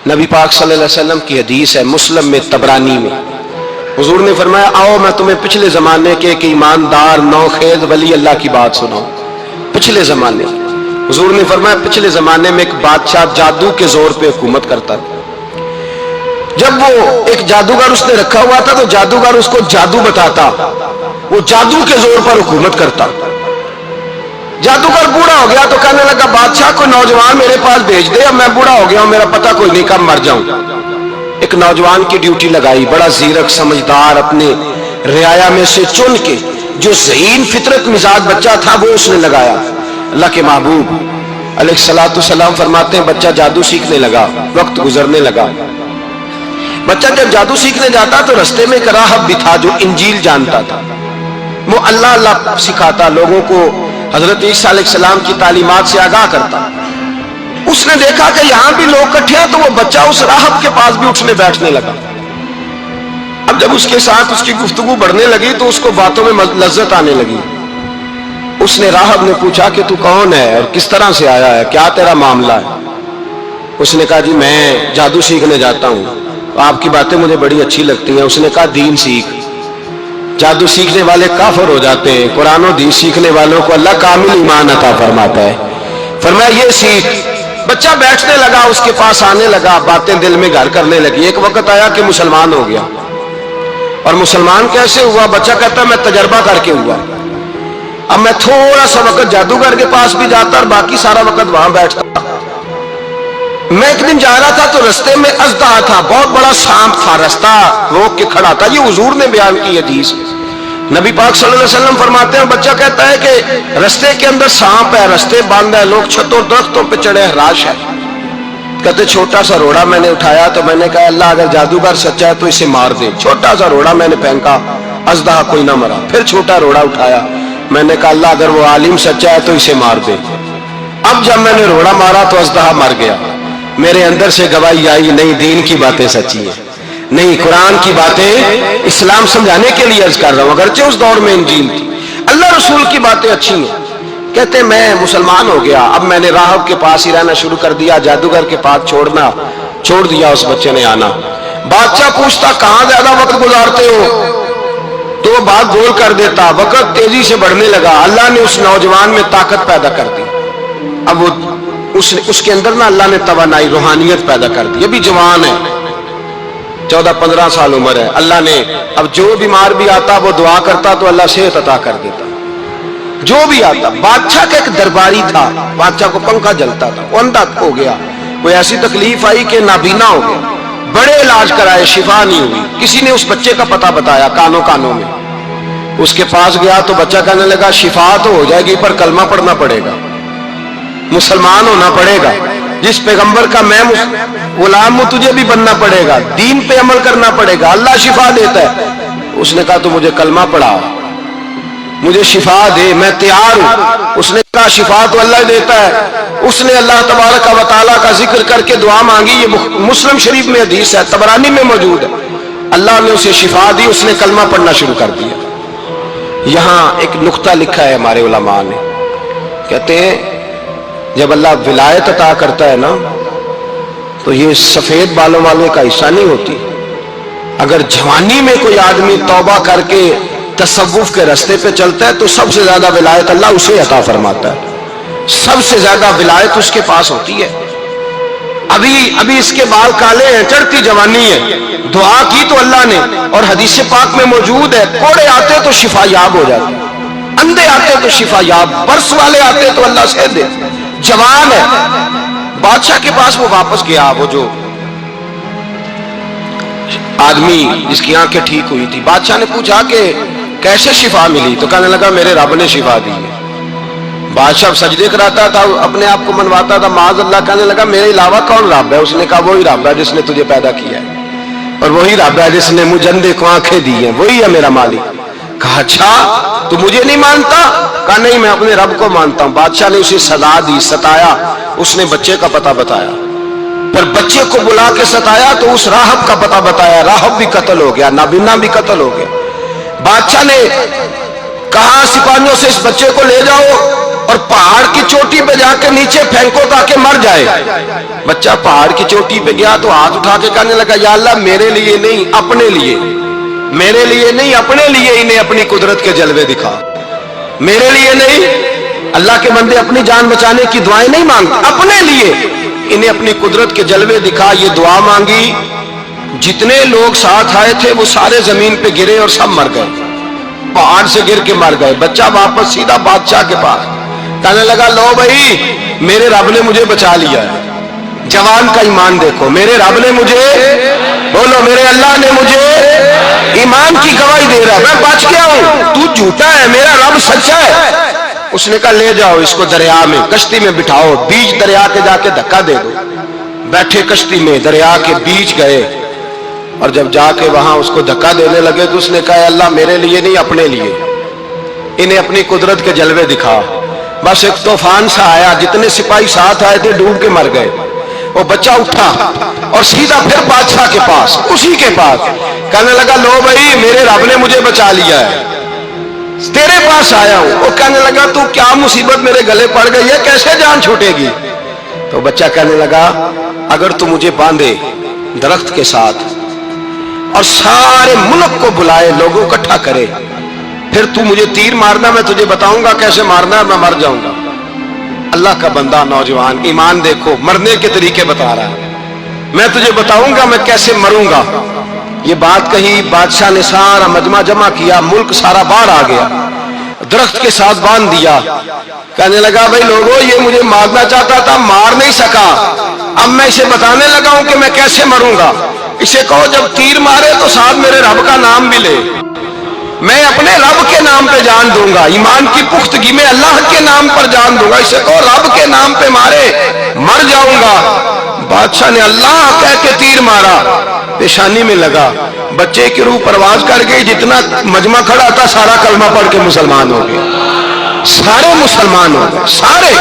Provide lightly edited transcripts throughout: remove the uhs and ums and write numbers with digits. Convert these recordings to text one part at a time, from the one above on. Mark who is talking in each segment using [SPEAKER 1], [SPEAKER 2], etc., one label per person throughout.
[SPEAKER 1] نبی پاک صلی اللہ علیہ وسلم کی حدیث ہے مسلم میں طبرانی میں، حضور نے فرمایا آؤ میں تمہیں پچھلے زمانے کے ایک ایماندار نوخیز ولی اللہ کی بات سناؤں۔ پچھلے زمانے حضور نے فرمایا پچھلے زمانے میں ایک بادشاہ جادو کے زور پہ حکومت کرتا تھا۔ جب وہ ایک جادوگر اس نے رکھا ہوا تھا تو جادوگر اس کو جادو بتاتا، وہ جادو کے زور پر حکومت کرتا۔ جادوگر بوڑھا ہو گیا تو کہنے لگا بادشاہ کوئی نوجوان میرے پاس بھیج دے، اب میں بوڑھا ہو گیا ہوں، میرا پتہ کوئی نہیں کب مر جاؤں۔ ایک نوجوان کی ڈیوٹی لگائی، بڑا زیرک سمجھدار، اپنے رعایا میں سے چن کے جو ذہین فطرت مزاج بچہ تھا وہ اس نے لگایا۔ اللہ کے محبوب علیہ الصلوۃ والسلام فرماتے ہیں بچہ جادو سیکھنے لگا، وقت گزرنے لگا۔ بچہ جب جادو سیکھنے جاتا تو رستے میں ایک راہب بھی تھا جو انجیل جانتا تھا، وہ اللہ اللہ سکھاتا، لوگوں کو حضرت عیسیٰ علیہ السلام کی تعلیمات سے آگاہ کرتا۔ اس نے دیکھا کہ یہاں بھی لوگ اکٹھے ہیں تو وہ بچہ اس راہب کے پاس بھی اٹھنے بیٹھنے لگا۔ اب جب اس کے ساتھ اس کی گفتگو بڑھنے لگی تو اس کو باتوں میں لذت آنے لگی۔ اس نے راہب نے پوچھا کہ تو کون ہے اور کس طرح سے آیا ہے، کیا تیرا معاملہ ہے؟ اس نے کہا جی میں جادو سیکھنے جاتا ہوں، آپ کی باتیں مجھے بڑی اچھی لگتی ہیں۔ اس نے کہا دین سیکھ، جادو سیکھنے والے کافر ہو جاتے ہیں، قرآن و دین سیکھنے والوں کو اللہ کامل ایمان عطا فرماتا ہے۔ فرمایا یہ سیکھ۔ بچہ بیٹھنے لگا، اس کے پاس آنے لگا، باتیں دل میں گھر کرنے لگی۔ ایک وقت آیا کہ مسلمان ہو گیا، اور مسلمان کیسے ہوا؟ بچہ کہتا میں تجربہ کر کے ہوا۔ اب میں تھوڑا سا وقت جادوگر کے پاس بھی جاتا اور باقی سارا وقت وہاں بیٹھتا۔ میں ایک دن جا رہا تھا تو رستے میں اژدہا تھا، بہت بڑا سانپ تھا، رستہ روک کے کھڑا تھا۔ یہ حضور نے بیان کی حدیث، نبی پاک صلی اللہ علیہ وسلم فرماتے ہیں بچہ کہتا ہے کہ رستے کے اندر سانپ ہے، رستے بند ہے، لوگ چھتوں درختوں پہ چڑھے، ہراش ہے۔ کہتے چھوٹا سا روڑا میں نے اٹھایا تو میں نے کہا اللہ اگر جادوگر سچا ہے تو اسے مار دے۔ چھوٹا سا روڑا میں نے پھینکا، اژدہا کوئی نہ مرا۔ پھر چھوٹا روڑا اٹھایا، میں نے کہا اللہ اگر وہ عالم سچا ہے تو اسے مار دے۔ اب جب میں نے روڑا مارا تو اژدہا مر گیا۔ میرے اندر سے گواہی آئی نہیں دین کی باتیں سچی ہیں، نہیں قرآن کی باتیں اسلام سمجھانے کے لیے عرض کر رہا ہوں، اگرچہ اس دور میں انجیل تھی، اللہ رسول کی باتیں اچھی ہیں۔ کہتے میں مسلمان ہو گیا، اب میں نے راہب کے پاس ہی رہنا شروع کر دیا، جادوگر کے پاس چھوڑ دیا۔ اس بچے نے آنا، بادشاہ پوچھتا کہاں زیادہ وقت گزارتے ہو تو وہ بات گول کر دیتا۔ وقت تیزی سے بڑھنے لگا، اللہ نے اس نوجوان میں طاقت پیدا کر دی۔ اب وہ اس کے اندر نا اللہ نے توانائی روحانیت پیدا کر دی، ابھی جوان ہے، 14-15 سال عمر ہے۔ اللہ نے اب جو بیمار بھی آتا وہ دعا کرتا تو اللہ صحت عطا کر دیتا، جو بھی آتا۔ بادشاہ کا ایک درباری تھا، بادشاہ کو پنکھا جلتا تھا، وہ اندھا ہو گیا، کوئی ایسی تکلیف آئی کہ نابینا ہو گیا، بڑے علاج کرائے شفا نہیں ہوئی۔ کسی نے اس بچے کا پتہ بتایا کانوں میں، اس کے پاس گیا تو بچہ کہنے لگا شفا تو ہو جائے گی پر کلمہ پڑھنا پڑے گا، مسلمان ہونا پڑے گا، جس پیغمبر کا میں غلام ہوں تجھے بھی بننا پڑے گا، دین پہ عمل کرنا پڑے گا، اللہ شفا دیتا ہے۔ اس نے کہا تو مجھے کلمہ پڑھا، مجھے شفا دے، میں تیار ہوں۔ اس نے کہا شفا تو اللہ دیتا ہے۔ اس نے اللہ تبارک و تعالیٰ کا ذکر کر کے دعا مانگی، یہ مسلم شریف میں حدیث ہے، طبرانی میں موجود ہے۔ اللہ نے اسے شفا دی، اس نے کلمہ پڑھنا شروع کر دیا۔ یہاں ایک نقطہ لکھا ہے ہمارے علماء نے، کہتے ہیں جب اللہ ولایت عطا کرتا ہے نا تو یہ سفید بالوں والے کا حصہ نہیں ہوتی۔ اگر جوانی میں کوئی آدمی توبہ کر کے تصوف کے راستے پہ چلتا ہے تو سب سے زیادہ ولایت اللہ اسے عطا فرماتا ہے، سب سے زیادہ ولایت اس کے پاس ہوتی ہے۔ ابھی اس کے بال کالے ہیں، چڑھتی جوانی ہے، دعا کی تو اللہ نے، اور حدیث پاک میں موجود ہے کوڑے آتے تو شفا یاب ہو جاتے، اندھے آتے تو شفا یاب، برس والے آتے تو اللہ سے دے۔ جوان ہے، بادشاہ کے پاس وہ واپس گیا، وہ جو آدمی جس کی آنکھیں ٹھیک ہوئی تھی۔ بادشاہ نے پوچھا کہ کیسے شفا ملی؟ تو کہنے لگا میرے رب نے شفا دی ہے۔ بادشاہ سجدے کراتا تھا، اپنے آپ کو منواتا تھا معاذ اللہ، کہنے لگا میرے علاوہ کون رب ہے؟ اس نے کہا وہی رب ہے جس نے تجھے پیدا کیا ہے، اور وہی رب ہے جس نے مجھے اندھے کو آنکھیں دی ہیں، وہی ہے میرا مالک۔ کہا اچھا تو مجھے نہیں مانتا؟ کہا نہیں میں اپنے رب کو مانتا ہوں۔ بادشاہ نے اسے سزا دی، ستایا، اس نے بچے کا پتہ بتایا، پر بچے کو بلا کے ستایا تو اس راہب کا پتہ بتایا، راہب بھی قتل ہو گیا، نابینا بھی قتل ہو گیا۔ بادشاہ نے کہا سپاہیوں سے اس بچے کو لے جاؤ اور پہاڑ کی چوٹی پہ جا کے نیچے پھینکو تاکہ مر جائے. بچہ پہاڑ کی چوٹی پہ گیا تو ہاتھ اٹھا کے کہنے لگا یا اللہ میرے لیے نہیں اپنے لیے، میرے لیے نہیں اپنے لیے انہیں اپنی قدرت کے جلوے دکھا. میرے لیے نہیں، اللہ کے بندے اپنی جان بچانے کی دعائیں نہیں مانگتے، اپنے لیے انہیں اپنی قدرت کے جلوے دکھا. یہ دعا مانگی، جتنے لوگ ساتھ آئے تھے وہ سارے زمین پہ گرے اور سب مر گئے، پہاڑ سے گر کے مر گئے. بچہ واپس سیدھا بادشاہ کے پاس کہنے لگا لو بھائی میرے رب نے مجھے بچا لیا ہے. جوان کا ایمان دیکھو، میرے رب نے مجھے، بولو میرے اللہ نے مجھے ایمان کی گواہی دے رہا ہے، میں بچ گیا ہوں، تو جھوٹا ہے میرا رب سچا ہے. اس نے کہا لے جاؤ اس کو دریا میں، کشتی میں بٹھاؤ، بیچ دریا کے جا کے دھکا دے دو. بیٹھے کشتی میں، دریا کے بیچ گئے اور جب جا کے وہاں اس کو دھکا دینے لگے تو اس نے کہا اللہ میرے لیے نہیں اپنے لیے انہیں اپنی قدرت کے جلوے دکھا. بس ایک طوفان سا آیا، جتنے سپاہی ساتھ آئے تھے ڈوب کے مر گئے. وہ بچہ اٹھا اور سیدھا پھر بادشاہ کے پاس، اسی کے پاس کہنے لگا لو بھائی میرے رب نے مجھے بچا لیا ہے، تیرے پاس آیا ہوں. وہ کہنے لگا تو کیا مصیبت میرے گلے پڑ گئی ہے، کیسے جان چھوٹے گی؟ تو بچہ کہنے لگا اگر تو مجھے باندھے درخت کے ساتھ اور سارے ملک کو بلائے، لوگوں کو اکٹھا کرے، پھر تو مجھے تیر مارنا، میں تجھے بتاؤں گا کیسے مارنا ہے، میں مر جاؤں گا. اللہ کا بندہ نوجوان ایمان دیکھو، مرنے کے طریقے بتا رہا ہے، میں تجھے بتاؤں گا میں کیسے مروں گا. یہ بات کہی، بادشاہ نے سارا مجمع جمع کیا، ملک سارا باہر آ گیا، درخت کے ساتھ باندھ دیا. کہنے لگا بھائی لوگوں یہ مجھے مارنا چاہتا تھا، مار نہیں سکا، اب میں اسے بتانے لگا ہوں کہ میں کیسے مروں گا. اسے کہو جب تیر مارے تو ساتھ میرے رب کا نام بھی لے، میں اپنے رب کے نام پہ جان دوں گا، ایمان کی پختگی میں اللہ کے نام پر جان دوں گا. اسے کہو رب کے نام پہ مارے، مر جاؤں گا. بادشاہ نے اللہ کہہ کے تیر مارا، پیشانی میں لگا، بچے کی روح پرواز کر گئی، جتنا مجمع کھڑا تھا سارا کلمہ پڑھ کے مسلمان ہو گئے، سارے مسلمان ہو گئے سارے.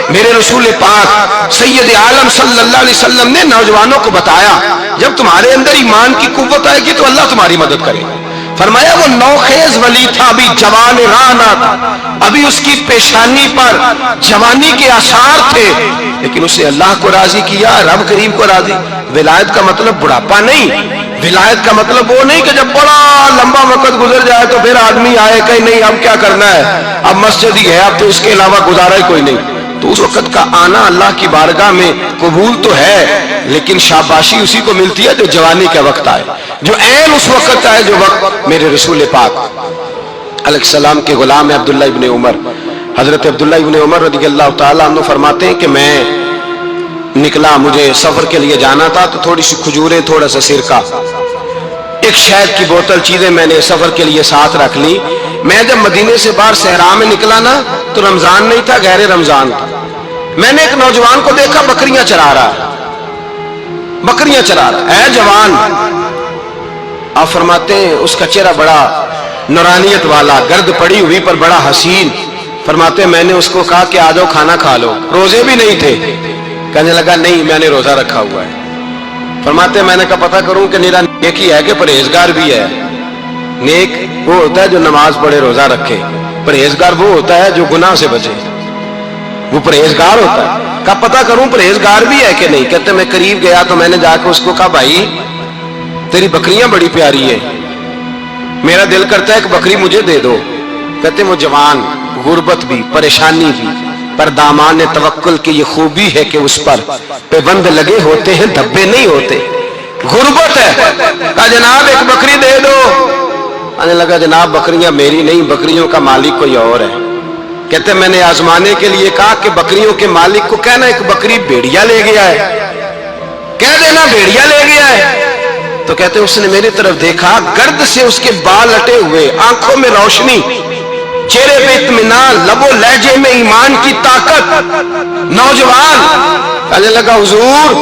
[SPEAKER 1] میرے رسول پاک سید عالم صلی اللہ علیہ وسلم نے نوجوانوں کو بتایا جب تمہارے اندر ایمان کی قوت آئے گی تو اللہ تمہاری مدد کرے. فرمایا وہ نوخیز ولی تھا، ابھی جوان رانا تھا، ابھی اس کی پیشانی پر جوانی کے آثار تھے، لیکن اسے اللہ کو راضی کیا، رب کریم کو راضی. ولایت کا مطلب بڑھاپا نہیں، ولایت کا مطلب وہ نہیں کہ جب بڑا لمبا وقت گزر جائے تو پھر آدمی آئے کہ نہیں اب کیا کرنا ہے، اب مسجد ہی ہے، اب تو اس کے علاوہ گزارا ہی کوئی نہیں. تو اس وقت کا آنا اللہ کی بارگاہ میں قبول تو ہے، لیکن شاباشی اسی کو ملتی ہے جو جوانی کا وقت آئے، جو عین اس وقت آئے جو وقت میرے رسول پاک علیہ السلام کے غلام عبداللہ ابن عمر، حضرت عبداللہ ابن عمر رضی اللہ تعالیٰ عنہ فرماتے ہیں کہ میں نکلا، مجھے سفر کے لیے جانا تھا، تو تھوڑی سی کھجوریں، تھوڑا سا سرکہ، ایک شہد کی بوتل، چیزیں میں نے سفر کے لیے ساتھ رکھ لی. میں جب مدینے سے باہر صحرا میں نکلا نا تو رمضان نہیں تھا، غیر رمضان تھا. میں نے ایک نوجوان کو دیکھا بکریاں چرا رہا ہے، بکریاں چرا رہا ہے جوان. آپ فرماتے ہیں اس کا چہرہ بڑا نورانیت والا، گرد پڑی ہوئی پر بڑا حسین. فرماتے ہیں میں نے اس کو کہا کہ آ جاؤ کھانا کھا لو، روزے بھی نہیں تھے. کہنے لگا نہیں میں نے روزہ رکھا ہوا ہے. فرماتے ہیں میں نے کہا پتہ کروں کہ نیرا نیک ہی ہے کہ پرہیزگار بھی ہے. نیک وہ ہوتا ہے جو نماز پڑھے روزہ رکھے، پرہیزگار وہ ہوتا ہے جو گناہ سے بچے، وہ پرہیزگار ہوتا ہے. کہا پتہ کروں پرہیزگار بھی ہے کہ نہیں. کہتے میں قریب گیا تو میں نے جا کے اس کو کہا بھائی تیری بکریاں بڑی پیاری ہیں، میرا دل کرتا ہے کہ بکری مجھے دے دو. کہتے وہ جوان، غربت بھی، پریشانی بھی، پر دامان توکل کی یہ خوبی ہے کہ اس پر پابند لگے ہوتے ہیں، دھبے نہیں ہوتے. غربت ہے، کہا جناب ایک بکری دے دو. آنے لگا جناب بکریاں میری نہیں، بکریوں کا مالک کوئی اور ہے. کہتے میں نے آزمانے کے لیے کہا کہ بکریوں کے مالک کو کہنا ایک بکری بھیڑیا لے گیا ہے، کہہ دینا بھیڑیا لے گیا ہے. تو کہتے اس نے میری طرف دیکھا، گرد سے اس کے بال لٹے ہوئے، آنکھوں میں روشنی، چہرے پہ اطمینان، لب و لہجے میں ایمان کی طاقت. نوجوان کہنے لگا حضور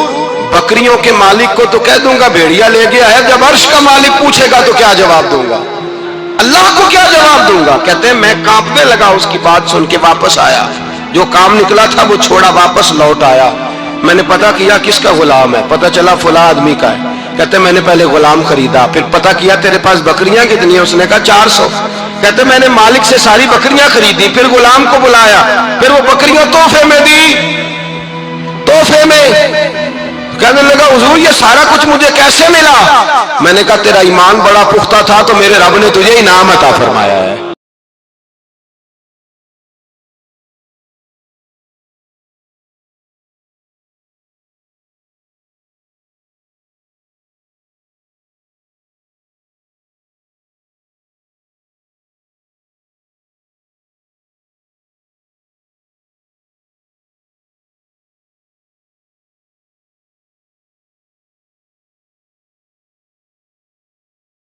[SPEAKER 1] بکریوں کے مالک کو تو کہہ دوں گا بھیڑیا لے گیا ہے، جب عرش کا مالک پوچھے گا تو کیا جواب دوں گا، اللہ کو کیا جواب دوں گا. کہتے ہیں میں کانپنے لگا، اس کی بات سن کے واپس آیا، جو کام نکلا تھا وہ چھوڑا، واپس لوٹ آیا. میں نے پتہ کیا کس کا غلام ہے، پتہ چلا فلاں آدمی کا ہے. کہتے میں نے پہلے غلام خریدا، پھر پتہ کیا تیرے پاس بکریاں کتنی ہیں، اس نے کہا 400. کہتے میں نے مالک سے ساری بکریاں خریدی، پھر غلام کو بلایا، پھر وہ بکریاں تحفے میں دی، تحفے میں۔ کہنے لگا حضور یہ سارا کچھ مجھے کیسے ملا؟ میں نے کہا تیرا ایمان بڑا پختہ تھا تو میرے رب نے تجھے انعام عطا فرمایا ہے۔